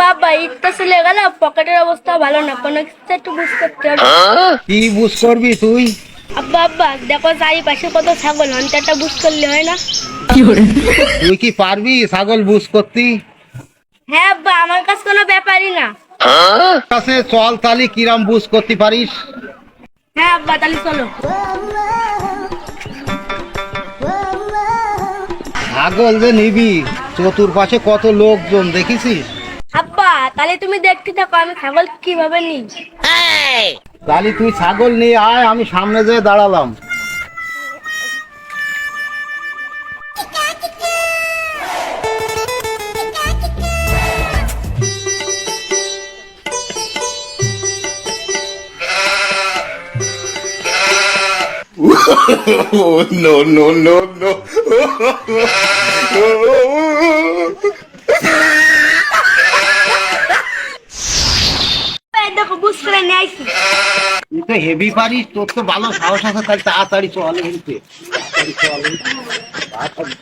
বাবা ঈদ তো চলে গেল, পকেটের অবস্থা ভালো না, কোনো কিছু একটু বুঝ করতে হবে। কি বুঝ করবি তুই? আব্বা আব্বা দেখো চারিপাশে কত ছাগল, অন্ত একটা বুঝ করলে হয় না? তুই কি পারবি ছাগল বুঝ করতি? হ্যাঁ আব্বা, আমার কাছে কোনো ব্যাপারই না। কাছে চল তালি কিরাম বুঝ করতে পারিস। হ্যাঁ আব্বা তাহলে চলো। ছাগল যে নিবি, চতুর্পাশে কত লোকজন দেখেছিস? আব্বা তাহলে তুমি দেখতে থাকো আমি ছাগল কিভাবে নিই। তালি তুই ছাগল নিয়ে আয়, আমি সামনে যেয়ে দাঁড়ালাম। Oh, no, no, no, no. এই দেখো বুঝ করে নিয়ে আইছি। তুই তো হেভি পারিস, তোর তো ভালো সাহস আছে, তাহলে তাড়াতাড়ি চল এদিকে। তাড়াতাড়ি চল এদিকে। তাড়াতাড়ি।